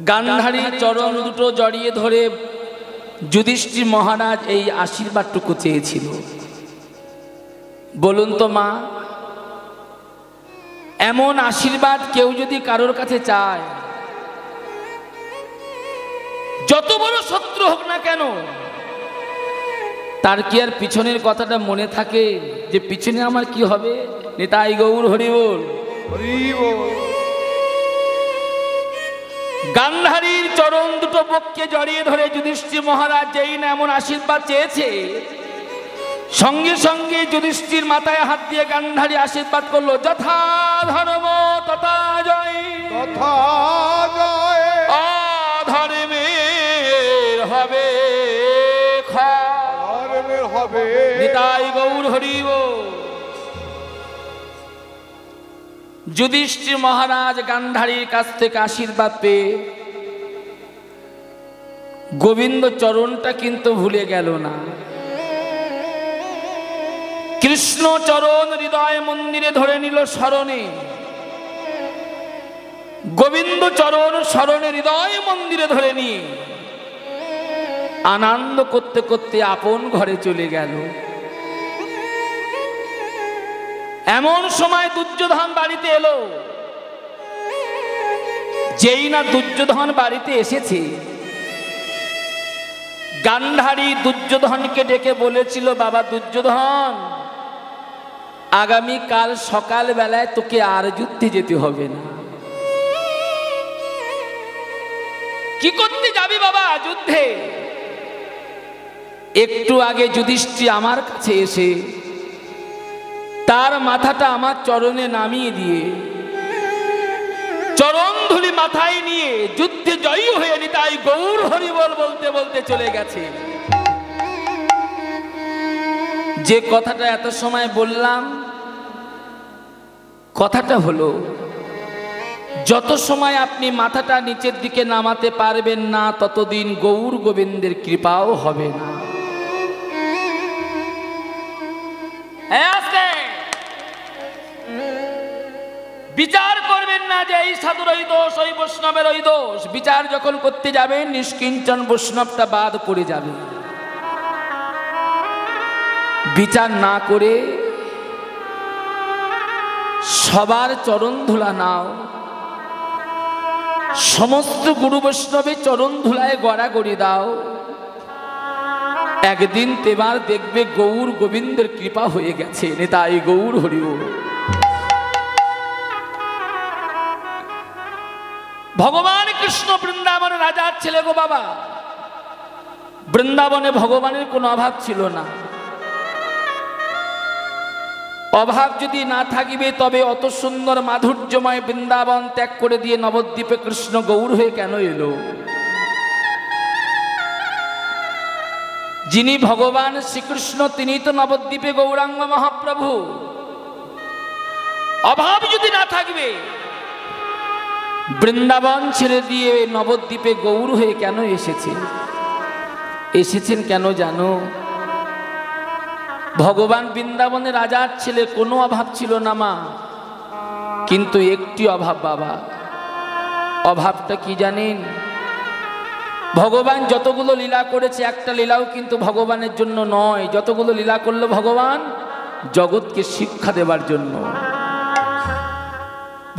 গান্ধারী চরণ দুটো জড়িয়ে ধরে যুধিষ্ঠির মহারাজ এই আশীর্বাদটুকু চেয়েছিল। বলুন তো মা, এমন আশীর্বাদ কেউ যদি কারোর কাছে চায়, যত বড় শত্রু হোক না কেন, তার কি আর পিছনের কথাটা মনে থাকে যে পিছনে আমার কি হবে? নিতাই গৌর হরি বল। গান্ধারীর চরণ দুটো বক্ষে জড়িয়ে ধরে যুধিষ্ঠির মহারাজ যেই না এমন আশীর্বাদ চেয়েছে, সঙ্গে সঙ্গে যুধিষ্ঠির মাথায় হাত দিয়ে গান্ধারী আশীর্বাদ করলো, যথা ধর্ম তথা জয়, তথা জয়, অধর্মের হবে ক্ষয়, হবে নিতাই গৌর হরি বল। যুধিষ্ঠির মহারাজ গান্ধারীর কাছ থেকে আশীর্বাদ পেয়ে গোবিন্দ চরণটা কিন্তু ভুলে গেল না। কৃষ্ণ চরণ হৃদয় মন্দিরে ধরে নিল স্মরণে, গোবিন্দ চরণ স্মরণে হৃদয় মন্দিরে ধরে নিয়ে আনন্দ করতে করতে আপন ঘরে চলে গেল। এমন সময় দুর্যোধন বাড়িতে এলো। যেই না দুর্যোধন বাড়িতে এসেছে, গান্ধারী দুর্যোধনকে ডেকে বলেছিল, বাবা দুর্যোধন, আগামী কাল সকাল বেলায় তোকে আর যুদ্ধে যেতে হবে না। কি করতে যাবি বাবা যুদ্ধে? একটু আগে যুধিষ্ঠির আমার কাছে এসে তার মাথাটা আমার চরণে নামিয়ে দিয়ে চরণ ধুলি মাথায় নিয়ে যুদ্ধে জয়ী হয়ে নিতাই গৌর হরি বল বলতে বলতে চলে গেছে। যে কথাটা এত সময় বললাম, কথাটা হলো, যত সময় আপনি মাথাটা নিচের দিকে নামাতে পারবেন না, ততদিন গৌর গোবিন্দের কৃপাও হবে না। বিচার করবেন না যে এই সাধুর ওই দোষ, ওই বৈষ্ণবের ওই দোষ। বিচার যখন করতে যাবেন, নিষ্কিঞ্চন বৈষ্ণবটা বাদ পড়ে যাবে। বিচার না করে সবার চরণ ধুলা নাও, সমস্ত গুরু বৈষ্ণবের চরণ ধুলায় গড়াগড়ি দাও। একদিন তেবার দেখবে গৌর গোবিন্দের কৃপা হয়ে গেছে। নিতাই গৌর হরি বল। ভগবান কৃষ্ণ বৃন্দাবনের রাজার ছেলে গো বাবা। বৃন্দাবনে ভগবানের কোনো অভাব ছিল না। অভাব যদি না থাকিবে, তবে অত সুন্দর মাধুর্যময় বৃন্দাবন ত্যাগ করে দিয়ে নবদ্বীপে কৃষ্ণ গৌর হয়ে কেন এলো? যিনি ভগবান শ্রীকৃষ্ণ, তিনি তো নবদ্বীপে গৌরাঙ্গ মহাপ্রভু। অভাব যদি না থাকবে, বৃন্দাবন ছেড়ে দিয়ে নবদ্বীপে গৌর হয়ে কেন এসেছেন কেন জানো? ভগবান বৃন্দাবনের রাজার ছেলে, কোনো অভাব ছিল না মা, কিন্তু একটি অভাব বাবা। অভাবটা কি জানেন? ভগবান যতগুলো লীলা করেছে, একটা লীলাও কিন্তু ভগবানের জন্য নয়। যতগুলো লীলা করলো ভগবান জগৎকে শিক্ষা দেবার জন্য।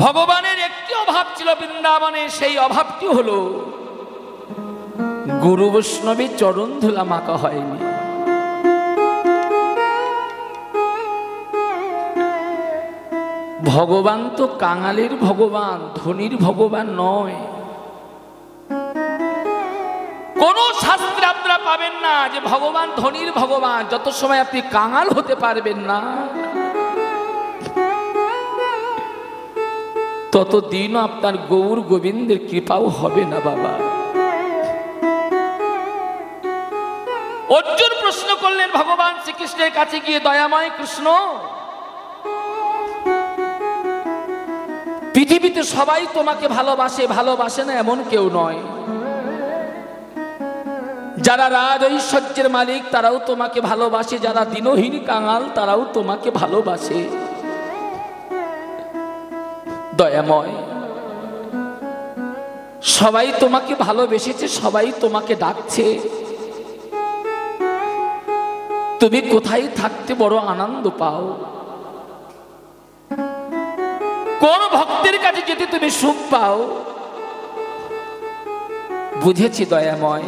ভগবানের একটি অভাব ছিল বৃন্দাবনে, সেই অভাবটি হলো গুরু বৈষ্ণবের চরণ ধুলা মাখা হয়নি। ভগবান তো কাঙালের ভগবান, ধনীর ভগবান নয়। কোন শাস্ত্রে আপনারা পাবেন না যে ভগবান ধনীর ভগবান। যত সময় আপনি কাঙাল হতে পারবেন না, ততদিনও আপনার গৌর গোবিন্দের কৃপাও হবে না বাবা। অর্জুন প্রশ্ন করলেন ভগবান শ্রীকৃষ্ণের কাছে গিয়ে, দয়াময় কৃষ্ণ, পৃথিবীতে সবাই তোমাকে ভালোবাসে না এমন কেউ নয়। যারা রাজ ঐশ্বর্যের মালিক তারাও তোমাকে ভালোবাসে, যারা দিনহীন কাঙাল তারাও তোমাকে ভালোবাসে। দয়াময়, সবাই তোমাকে ভালোবেসেছে, সবাই তোমাকে ডাকছে, তুমি কোথায় থাকতে বড় আনন্দ পাও? কোন ভক্তের কাছে যেতে তুমি সুখ পাও? বুঝেছি দয়াময়,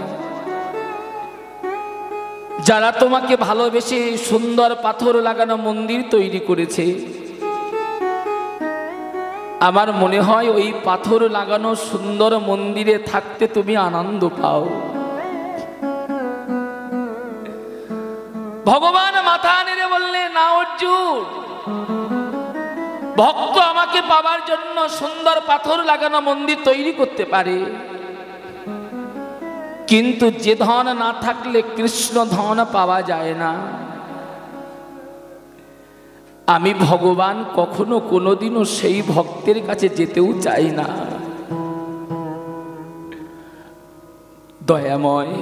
যারা তোমাকে ভালোবেসে সুন্দর পাথর লাগানো মন্দির তৈরি করেছে, আমার মনে হয় ওই পাথর লাগানো সুন্দর মন্দিরে থাকতে তুমি আনন্দ পাও। ভগবান মাথা নেড়ে বললে, না অর্জুন, ভক্ত আমাকে পাবার জন্য সুন্দর পাথর লাগানো মন্দির তৈরি করতে পারে, কিন্তু যে ধন না থাকলে কৃষ্ণ ধন পাওয়া যায় না। আমি ভগবান কখনো কোনোদিনও সেই ভক্তের কাছে যেতেও চাই না। দয়াময়,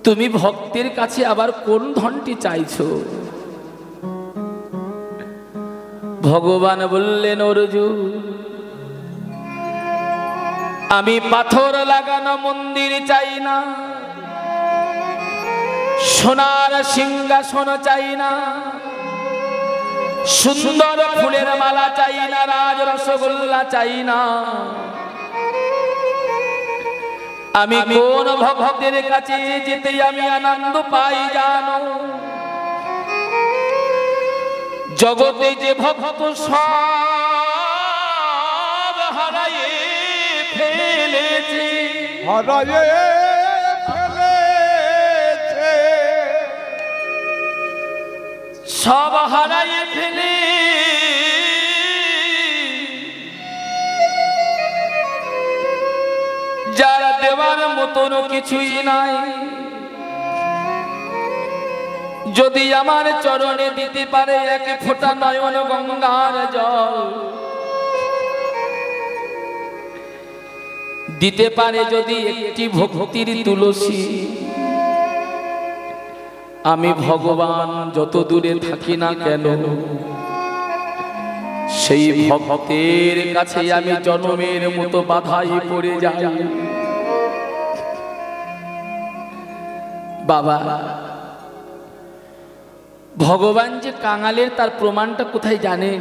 তুমি ভক্তের কাছে আবার কোন ধনটি চাইছো? ভগবান বললেন, অর্জুন, আমি পাথর লাগানো মন্দির চাই না, সোনার সিংহাসন চাই না, সুন্দর ফুলের মালা চাই না, রাজ রসগোল্লা চাই না। আমি কোন ভক্তের কাছে যেতে আমি আনন্দ পাই জানো? জগতে যে ভক্ত সব হারায়ে ফেলেছে, সব হারায়ে ফেলে যারা দেওয়ার মতন কিছুই নাই, যদি আমার চরণে দিতে পারে এক ফোঁটা নয়ন গঙ্গার জল, দিতে পারে যদি একটি ভক্তির তুলসী, আমি ভগবান যত দূরে থাকি না কেন সেই ভক্তের কাছে আমি জন্মের মতো বাধাই পড়ে যাই। বাবা, ভগবান যে কাঙালের তার প্রমাণটা কোথায় জানেন?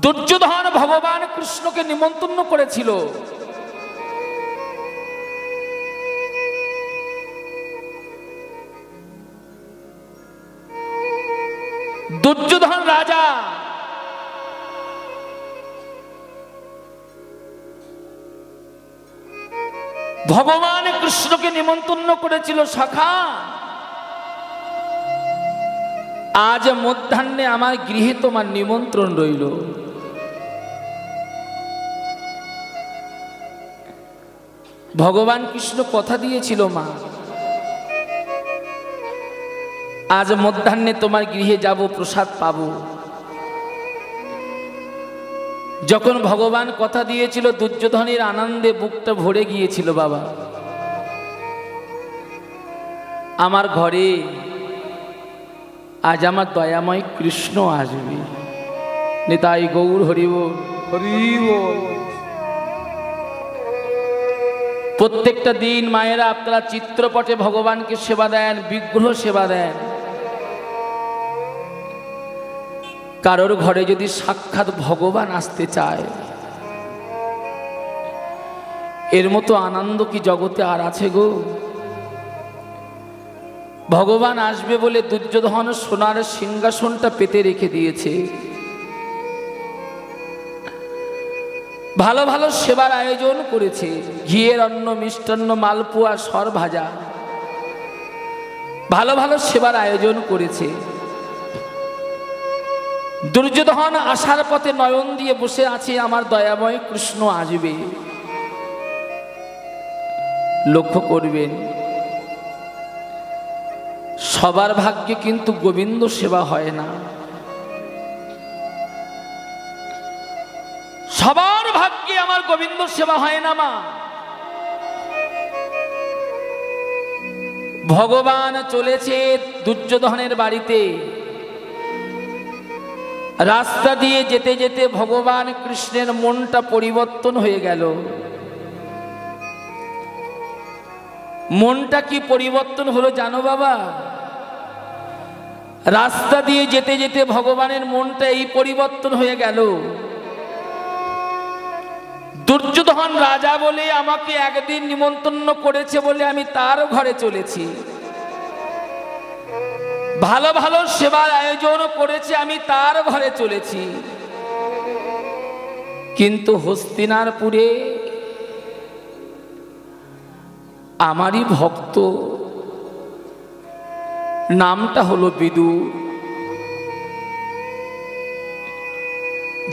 দুর্যোধন ভগবান কৃষ্ণকে নিমন্ত্রণ করেছিল, দুর্যোধন রাজা ভগবান কৃষ্ণকে নিমন্ত্রণ করেছিল, সখা আজ মধ্যাহ্নে আমার গৃহে তোমার নিমন্ত্রণ রইল। ভগবান কৃষ্ণ কথা দিয়েছিল, মা আজ মধ্যাহ্নে তোমার গৃহে যাব, প্রসাদ পাব। যখন ভগবান কথা দিয়েছিল, দুর্যোধনের আনন্দে বুকটা ভরে গিয়েছিল। বাবা, আমার ঘরে আজ আমার দয়াময় কৃষ্ণ আসবে। নিতাই গৌর হরিব হরিব। প্রত্যেকটা দিন মায়েরা আপনারা চিত্রপটে ভগবানকে সেবা দেন, বিগ্রহ সেবা দেন। কারোর ঘরে যদি সাক্ষাৎ ভগবান আসতে চায়, এর মতো আনন্দ কি জগতে আর আছে গো? ভগবান আসবে বলে দুর্যোধন সোনার সিংহাসনটা পেতে রেখে দিয়েছে। ভালো ভালো সেবার আয়োজন করেছে, ঘিয়ের অন্ন, মিষ্টান্ন, মালপোয়া, সর ভাজা, ভালো ভালো সেবার আয়োজন করেছে। দুর্যোধন আসার পথে নয়ন দিয়ে বসে আছে, আমার দয়াময় কৃষ্ণ আসবে। লক্ষ্য করবেন, সবার ভাগ্যে কিন্তু গোবিন্দ সেবা হয় না। সবার ভাগ্যে আমার গোবিন্দ সেবা হয় না মা। ভগবান চলেছে দুর্যোধনের বাড়িতে, রাস্তা দিয়ে যেতে যেতে ভগবান কৃষ্ণের মনটা পরিবর্তন হয়ে গেল। মনটা কি পরিবর্তন হলো জানো বাবা? রাস্তা দিয়ে যেতে যেতে ভগবানের মনটা এই পরিবর্তন হয়ে গেল। দুর্যোধন রাজা বলে আমাকে একদিন নিমন্ত্রণ করেছে বলে আমি তার ঘরে চলেছি, ভালো ভালো সেবার আয়োজন করেছে আমি তার ঘরে চলেছি, কিন্তু হস্তিনাপুরে আমারই ভক্ত, নামটা হলো বিদুর,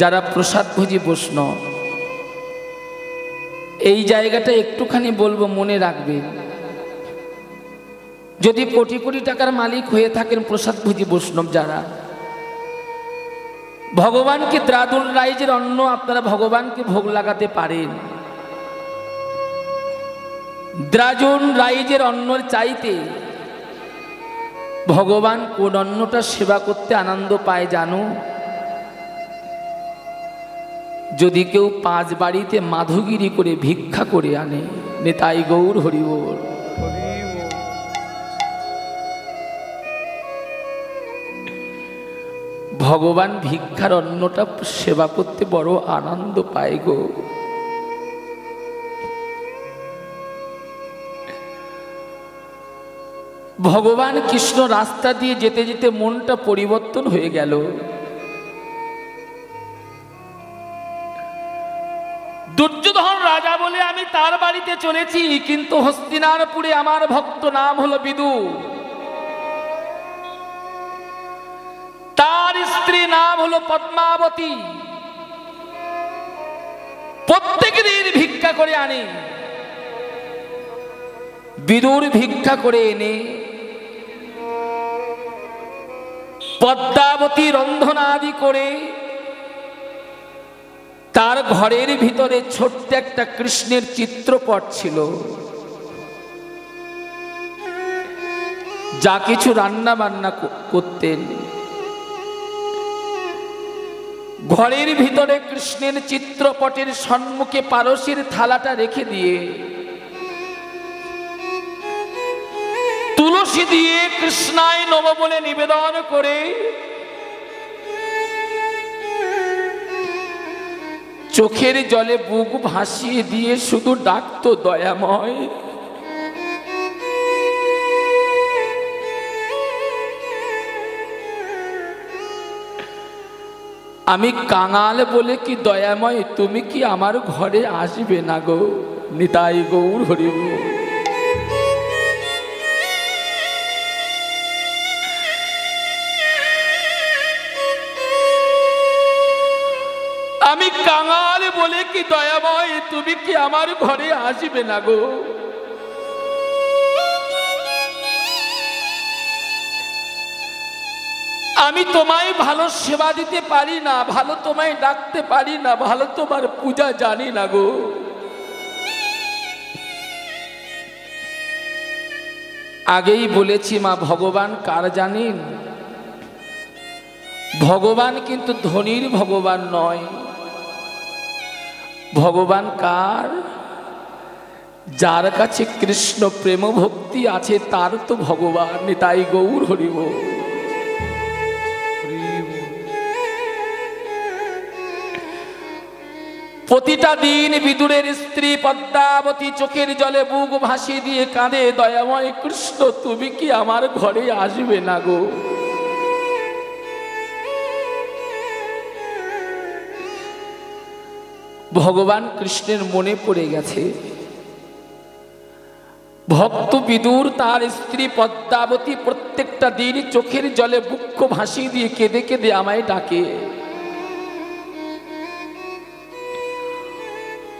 যারা প্রসাদভোজী বৈষ্ণব। এই জায়গাটা একটুখানি বলবো, মনে রাখবেন। যদি কোটি কোটি টাকার মালিক হয়ে থাকেন প্রসাদভোজী বৈষ্ণব যারা, ভগবানকে দ্রাদুল রাইজের অন্ন আপনারা ভগবানকে ভোগ লাগাতে পারেন। দ্রাজুন রাইজের অন্নর চাইতে ভগবান কোন অন্নটা সেবা করতে আনন্দ পায় জানো? যদি কেউ 5 বাড়িতে মাধুগিরি করে ভিক্ষা করে আনে। নিতাই গৌর হরি বল। ভগবান ভিক্ষার অন্নটা সেবা করতে বড় আনন্দ পায় গো। ভগবান কৃষ্ণ রাস্তা দিয়ে যেতে যেতে মনটা পরিবর্তন হয়ে গেল। দুর্যোধন রাজা বলে আমি তার বাড়িতে চলেছি, কিন্তু হস্তিনাপুরে আমার ভক্ত নাম হলো বিদুর, তার স্ত্রী নাম হলো পদ্মাবতী। প্রত্যেক দিন ভিক্ষা করে আনে। বিদুর ভিক্ষা করে এনে পদ্মাবতী রন্ধনাদি করে তার ঘরের ভিতরে ছোট্ট একটা কৃষ্ণের চিত্রপট ছিল। যা কিছু রান্না বান্না করতেন, ঘরের ভিতরে কৃষ্ণের চিত্রপটের সম্মুখে পারসের থালাটা রেখে দিয়ে তুলসী দিয়ে কৃষ্ণায় নম বলে নিবেদন করে চোখের জলে বুক ভাসিয়ে দিয়ে শুধু ডাকতো দয়াময়। আমি কাঙাল বলে কি দয়াময় তুমি কি আমার ঘরে আসবে না গো? নিতাই গৌর হরি বল। আমি কাঙাল বলে কি দয়াময় তুমি কি আমার ঘরে আসবে না গো? আমি তোমায় ভালো সেবা দিতে পারি না, ভালো তোমায় ডাকতে পারি না, ভালো তোমার পূজা জানি না গো। আগেই বলেছি মা, ভগবান কার জানেন? ভগবান কিন্তু ধনীর ভগবান নয়। ভগবান কার? যার কাছে কৃষ্ণ প্রেম ভক্তি আছে তার তো ভগবান। নিতাই গৌর হরি বল। প্রতিটা দিন বিদুরের স্ত্রী পদ্মাবতী চোখের জলে বুক ভাসিয়ে দিয়ে কাঁদে, দয়াময় কৃষ্ণ তুমি কি আমার ঘরে আসবে না গো? ভগবান কৃষ্ণের মনে পড়ে গেছে। ভক্ত বিদুর তার স্ত্রী পদ্মাবতী প্রত্যেকটা দিন চোখের জলে বুক ভাসিয়ে দিয়ে কেঁদে কেঁদে আমায় ডাকে।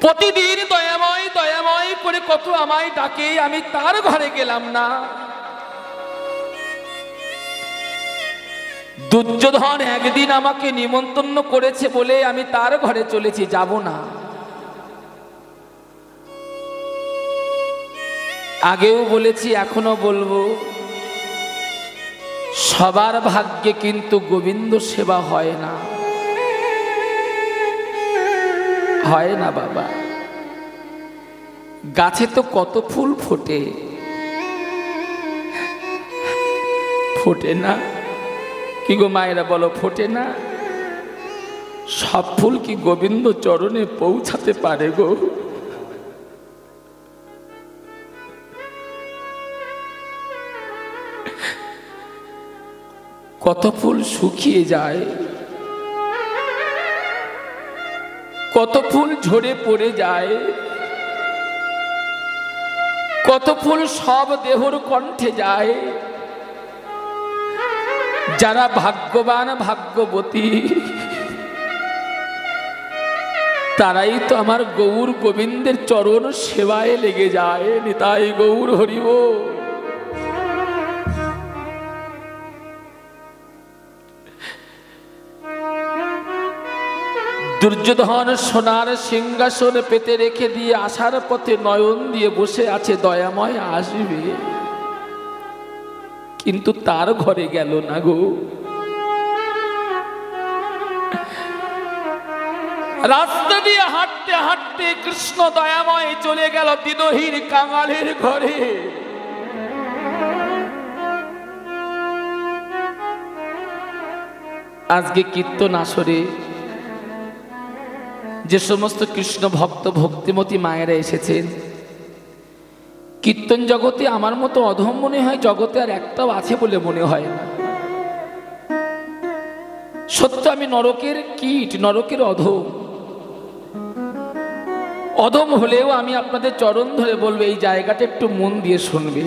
প্রতিদিন দয়াময় দয়াময় করে কত আমায় ডাকে, আমি তার ঘরে গেলাম না। দুর্যোধন একদিন আমাকে নিমন্ত্রণ করেছে বলে আমি তার ঘরে চলেছি, যাব না। আগেও বলেছি এখনো বলবো, সবার ভাগ্যে কিন্তু গোবিন্দ সেবা হয় না, হয় না বাবা। গাছে তো কত ফুল ফোটে, ফোটে না? কি গো মায়েরা বলো, ফোটে না? সব ফুল কি গোবিন্দ চরণে পৌঁছাতে পারে গো? কত ফুল শুকিয়ে যায়, কত ফুল ঝরে পড়ে যায়, কত ফুল সব দেহর কণ্ঠে যায়। যারা ভাগ্যবান ভাগ্যবতী তারাই তো আমার গৌর গোবিন্দের চরণ সেবায় লেগে যায়। নিতাই গৌর হরি বল। দুর্যোধন সোনার সিংহাসন পেতে রেখে দিয়ে আসার পথে নয়ন দিয়ে বসে আছে, দয়াময় আসবে, কিন্তু তার ঘরে গেল না গো। রাস্তা দিয়ে হাঁটতে হাঁটতে কৃষ্ণ দয়াময় চলে গেল দিনহীন কাঙালের ঘরে। আজকে কীর্তন আসরে যে সমস্ত কৃষ্ণ ভক্ত ভক্তিমতী মায়েরা এসেছেন, কীর্তন জগতে আমার মতো অধম মনে হয় জগতে আর একটাও আছে বলে মনে হয় না। সত্য আমি নরকের কীট, নরকের অধম। অধম হলেও আমি আপনাদের চরণ ধরে বলবো এই জায়গাটা একটু মন দিয়ে শুনবে।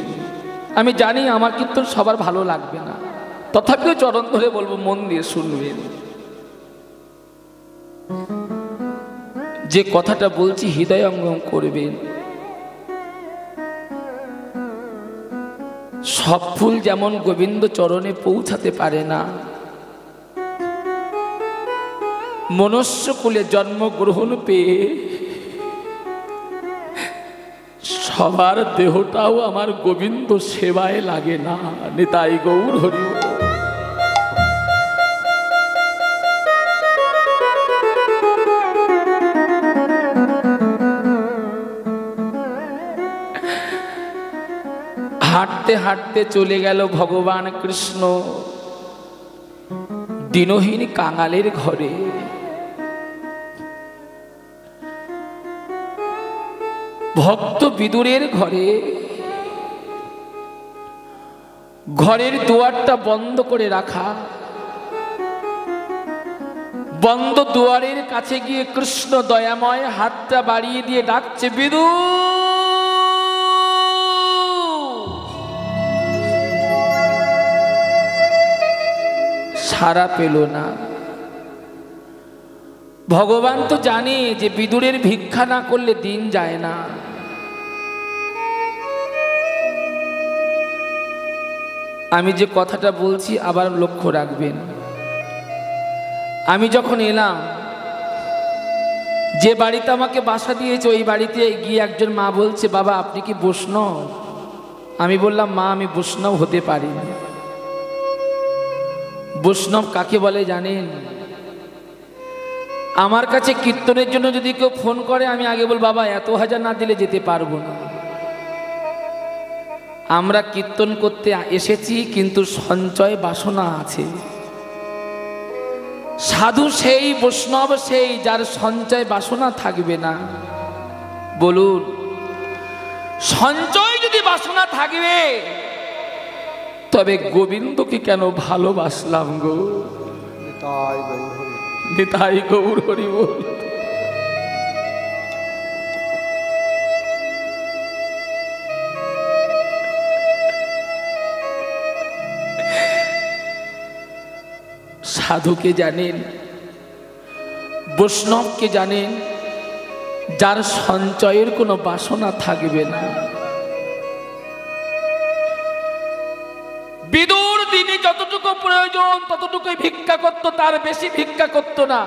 আমি জানি আমার কীর্তন সবার ভালো লাগবে না, তথাপিও চরণ ধরে বলবো মন দিয়ে শুনবেন। যে কথাটা বলছি হৃদয়ঙ্গম করবেন। সব ফুল যেমন গোবিন্দ চরণে পৌঁছাতে পারে না, মনুষ্য কুলে জন্মগ্রহণ পেয়ে সবার দেহটাও আমার গোবিন্দ সেবায় লাগে না। নিতাই গৌর হরি বল। হাঁটতে হাঁটতে চলে গেল ভগবান কৃষ্ণ দিনহীন কাঙালের ঘরে। ভক্ত বিদুরের ঘরে। ঘরের দুয়ারটা বন্ধ করে রাখা। বন্ধ দুয়ারের কাছে গিয়ে কৃষ্ণ দয়াময় হাতটা বাড়িয়ে দিয়ে ডাকছে, বিদুর। সাড়া পেল না। ভগবান তো জানে যে বিদুরের ভিক্ষা না করলে দিন যায় না। আমি যে কথাটা বলছি আবার লক্ষ্য রাখবেন। আমি যখন এলাম, যে বাড়িতে আমাকে বাসা দিয়েছে ওই বাড়িতে গিয়ে একজন মা বলছে, বাবা আপনি কি বৈষ্ণব? আমি বললাম, মা আমি বৈষ্ণব হতে পারি না। বৈষ্ণব কাকে বলে জানেন? আমার কাছে কীর্তনের জন্য যদি কেউ ফোন করে আমি আগে বল, বাবা এত হাজার না দিলে যেতে পারবো না। আমরা কীর্তন করতে এসেছি কিন্তু সঞ্চয় বাসনা আছে। সাধু সেই, বৈষ্ণব সেই যার সঞ্চয় বাসনা থাকবে না। বলুন, সঞ্চয় যদি বাসনা থাকবে তবে গোবিন্দকে কেন ভালোবাসলাম গো? নিতাই গৌর হরি বল। সাধুকে জানেন, বৈষ্ণবকে জানেন, যার সঞ্চয়ের কোনো বাসনা থাকবে না। বিদুর দিনে যতটুকু প্রয়োজন ততটুকুই ভিক্ষা করত, তার বেশি ভিক্ষা করত না।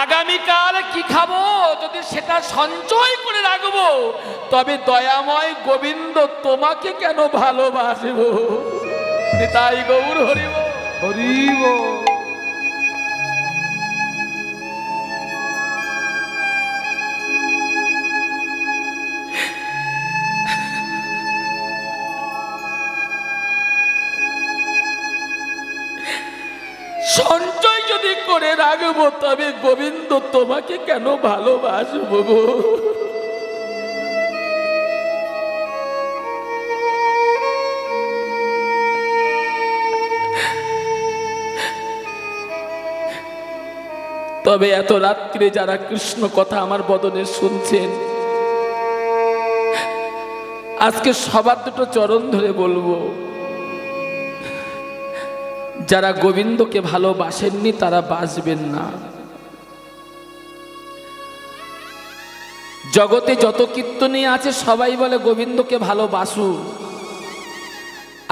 আগামী আগামীকাল কি খাবো যদি সেটা সঞ্চয় করে রাখবো, তবে দয়াময় গোবিন্দ তোমাকে কেন ভালোবাসবো। তাই গৌর হরিব হরিব। সঞ্চয় যদি করে রাখবো, তবে গোবিন্দ তোমাকে কেন ভালোবাসবো গো। তবে এত রাত্রে যারা কৃষ্ণ কথা আমার বদনে শুনছেন, আজকে সবার দুটো চরণ ধরে বলবো, যারা গোবিন্দকে ভালোবাসেননি তারা বাঁচবেন না। জগতে যত কীর্তনী আছে সবাই বলে গোবিন্দকে ভালোবাসু,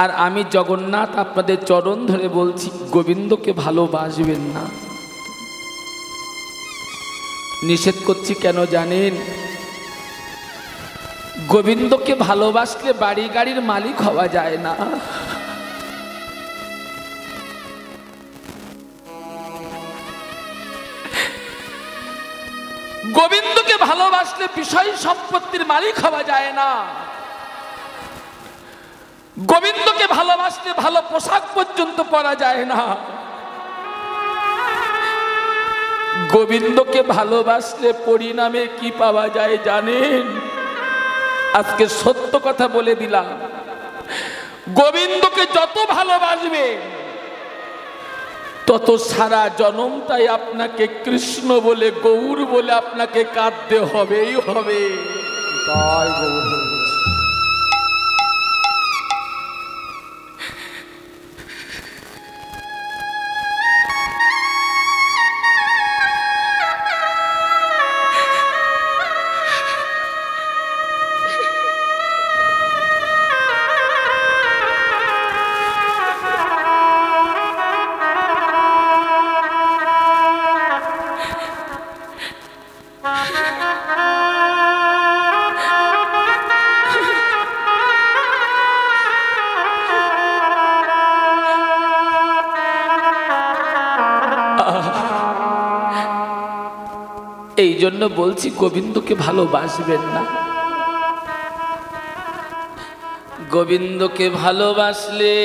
আর আমি জগন্নাথ আপনাদের চরণ ধরে বলছি গোবিন্দকে ভালোবাসবেন না। নিষেধ করছি কেন জানেন? গোবিন্দকে ভালোবাসলে বাড়ি গাড়ির মালিক হওয়া যায় না। গোবিন্দকে ভালোবাসলে বিষয় সম্পত্তির মালিক হওয়া যায় না। গোবিন্দকে ভালোবাসলে ভালো পোশাক পর্যন্ত পরা যায় না। গোবিন্দকে ভালোবাসলে পরিণামে কি পাওয়া যায় জানেন? আজকে সত্য কথা বলে দিলাম, গোবিন্দকে যত ভালোবাসবে তত সারা জনমটাই আপনাকে কৃষ্ণ বলে গৌর বলে আপনাকে কাঁদতে হবেই হবে। তাই গৌর। এই জন্য বলছি গোবিন্দকে ভালোবাসবেন না। গোবিন্দকে ভালোবাসলে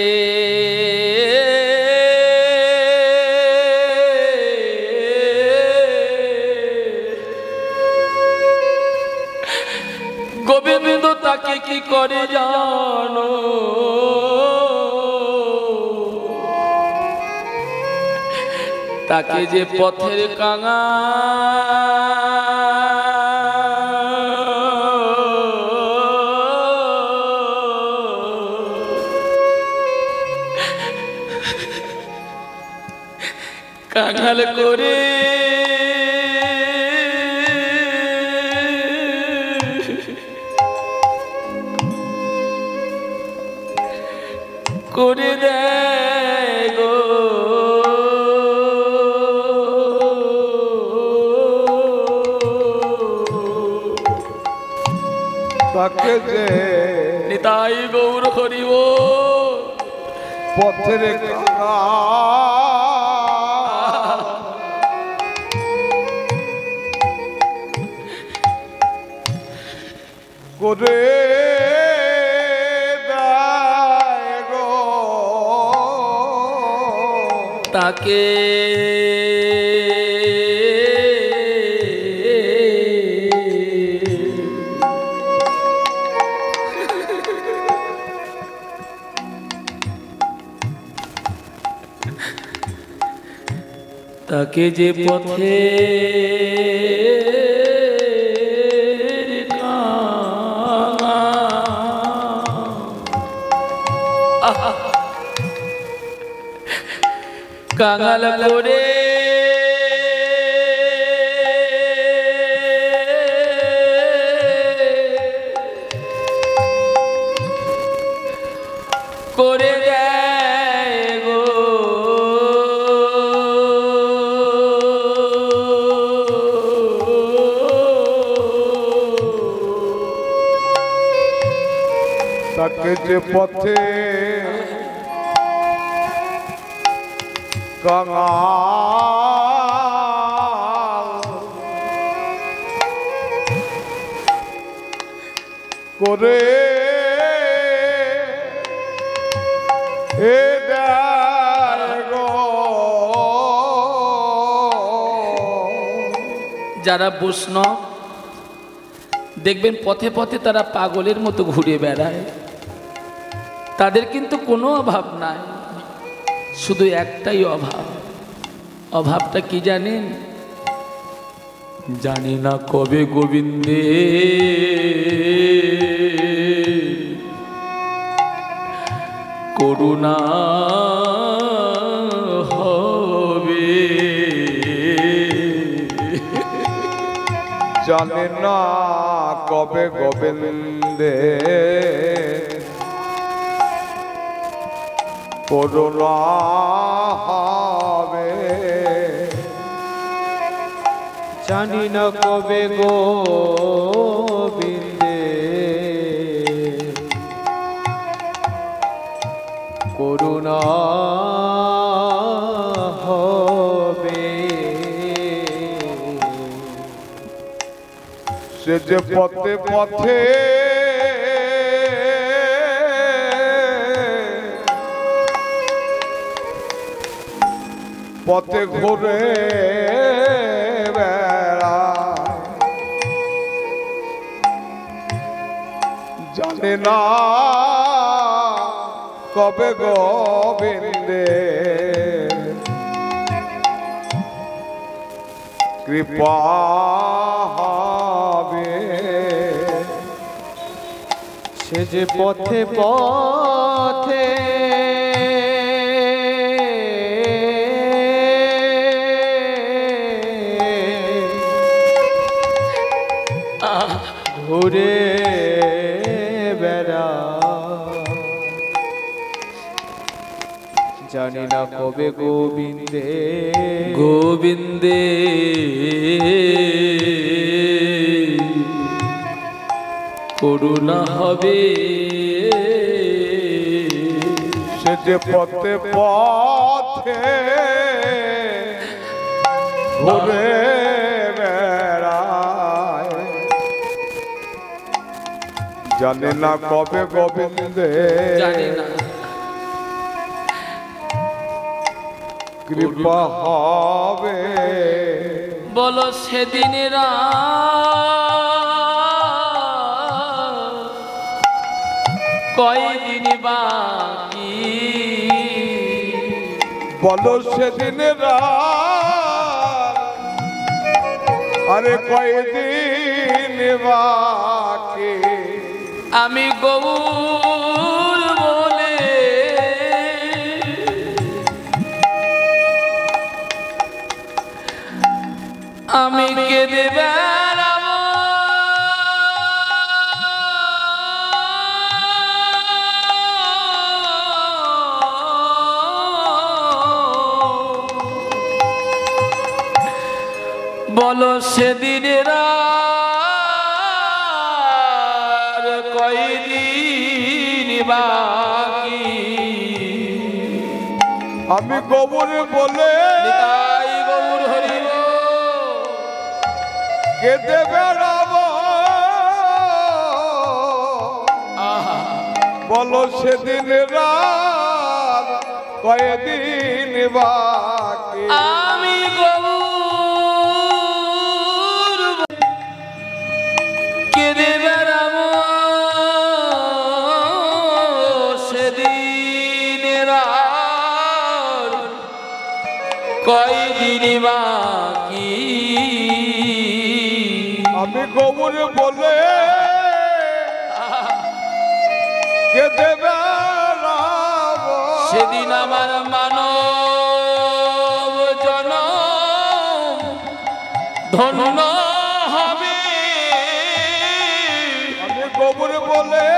গোবিন্দ তাকে কি করে জানো? তাকে যে পথের কাঙা কাঙাল করে করে দেয় গো। তাকে যে নিতাই গৌর হরিব পথের কাঙা করে দেয় গো। তাকে তাকে যে পথে কাঙাল করে করে দেয় গো। তাকে যে পথে কাঙাল করে যারা বৈষ্ণব দেখবেন পথে পথে তারা পাগলের মতো ঘুরে বেড়ায়, তাদের কিন্তু কোনো অভাব নাই, শুধু একটাই অভাব। অভাবটা কি জানেন? জানি না কবে গোবিন্দে করুণা হবে, জানে না কবে গোবিন্দে করুণা হবে, জানি না কবে গোবিন্দে করুণা হবে। সে যে পথে পথে পথে ঘুরে বেড়ায়, জানে না কবে গোবিন্দে কৃপা হবে, সে যে পথে পথে ঘুরে বেড়া, জানি না কবে গোবিন্দে গোবিন্দে করুণা হবে, সে যে পথে পথে ঘুরে বেড়ায়, জানে না কবে গোবিন্দে জানি না কৃপা হবে, বলো সেদিন কয়দিন বাকি, বলো সেদিন আরে কয়দিন বাকি, আমি গৌর বলে আমি কেঁদে বেড়াবো, বলো সেদিনের কয়দিন বাকি, আমি গৌর বলে নিতাই গৌর হরি কেঁদে বেড়াবো, বলো সেদিন রাত কয়দিন বাকি, আমি গৌর কেঁদে বেড়াবো সেদিন কয়দিন বাকি, আমি গৌর বলে কেঁদে বেড়াবো, সেদিন আমার মানব জনম ধন্য হবে, আমি গৌর বলে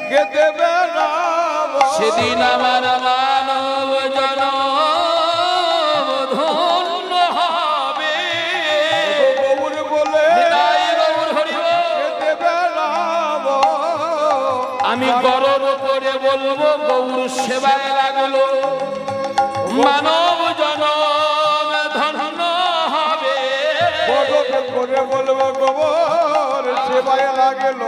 কেঁদে বেড়াবো, সেদিন আমার মানব জনম ধন্য হবে, গৌর বলে নিতাই গৌর হরি বল। কেঁদে বেড়াবো, আমি গর্ব করে বলবো গৌর সেবায় লাগলো মানব জনম ধন্য হবে। গর্ব করে বলবো গোবর সেবায় লাগেল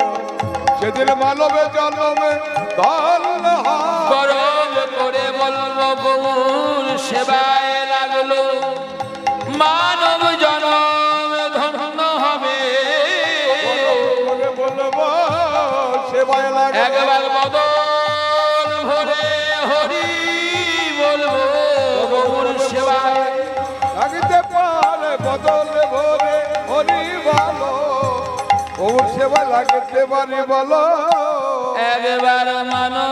সেদিন মানবে জন্মে ধন্য হবে। গর্ব করে বলবো গৌর সেবায় লাগলো মানব জনম ধন্য হবে। করে বলবো সেবায় লাগেল একবার বদন ভরে হরি বলবো গৌর সেবায় লাগিতে পারে বদলে ভরে হরি ভালো গৌর সেবায় লাগিতে পারি বলো। একবার মানব